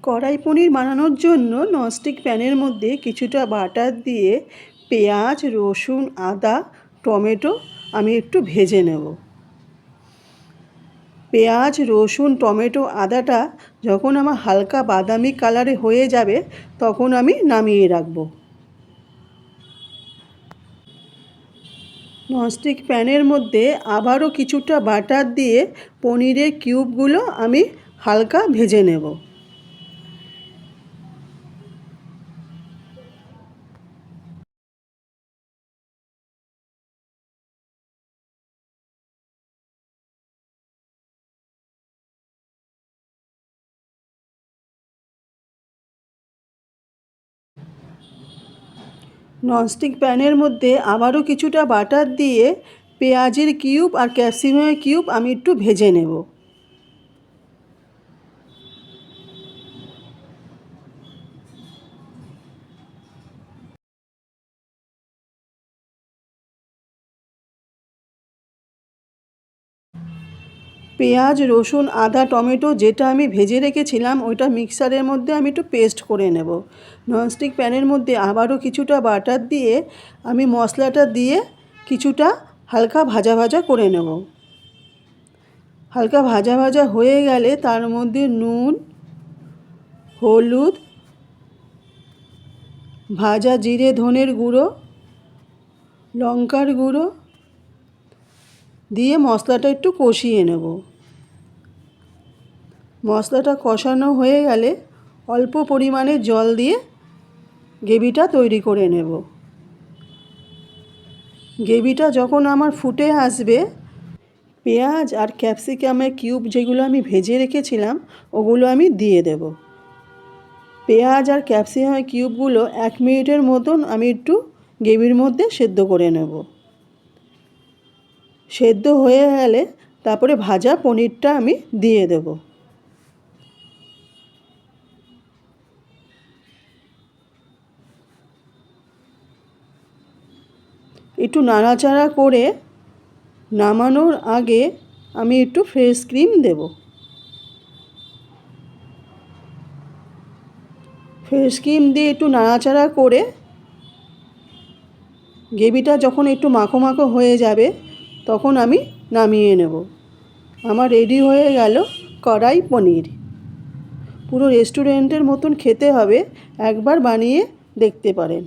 কড়াই পনির বানানোর জন্য ননস্টিক প্যানের মধ্যে কিছুটা বাটার দিয়ে পেঁয়াজ, রসুন, আদা, টমেটো আমি একটু ভেজে নেব। পেঁয়াজ, রসুন, টমেটো, আদাটা যখন আমার হালকা বাদামি কালারে হয়ে যাবে তখন আমি নামিয়ে রাখব। ননস্টিক প্যানের মধ্যে আবারও কিছুটা বাটার দিয়ে পনিরের কিউবগুলো আমি হালকা ভেজে নেব। ননস্টিক প্যানের মধ্যে আবারও কিছুটা বাটার দিয়ে পেঁয়াজের কিউব আর ক্যাপসিকামের কিউব আমি একটু ভেজে নেব। পেঁয়াজ, রসুন, আদা, টমেটো যেটা আমি ভেজে রেখেছিলাম ওইটা মিক্সারের মধ্যে আমি একটু পেস্ট করে নেব। ননস্টিক প্যানের মধ্যে আবারও কিছুটা বাটার দিয়ে আমি মশলাটা দিয়ে কিছুটা হালকা ভাজা ভাজা করে নেব। হালকা ভাজা ভাজা হয়ে গেলে তার মধ্যে নুন, হলুদ, ভাজা জিরে ধনের গুঁড়ো, লঙ্কার গুঁড়ো দিয়ে মশলাটা একটু কষিয়ে নেব। মশলাটা কষানো হয়ে গেলে অল্প পরিমাণে জল দিয়ে গ্রেভিটা তৈরি করে নেব। গ্রেভিটা যখন আমার ফুটে আসবে পেঁয়াজ আর ক্যাপসিকামের কিউব যেগুলো আমি ভেজে রেখেছিলাম ওগুলো আমি দিয়ে দেব। পেঁয়াজ আর ক্যাপসিকামের কিউবগুলো 1 মিনিটের মতন আমি একটু গ্রেভির মধ্যে সেদ্ধ করে নেব। সেদ্ধ হয়ে গেলে তারপরে ভাজা পনিরটা আমি দিয়ে দেব। একটু নাড়াচাড়া করে নামানোর আগে আমি একটু ফ্রেশ ক্রিম দেব। ফ্রেশ ক্রিম দিয়ে একটু নাড়াচাড়া করে গ্রেভিটা যখন একটু মাখো মাখো হয়ে যাবে তখন আমি নামিয়ে নেব। আমার রেডি হয়ে গেল কড়াই পনির। পুরো রেস্টুরেন্টের মতন খেতে হবে, একবার বানিয়ে দেখতে পারেন।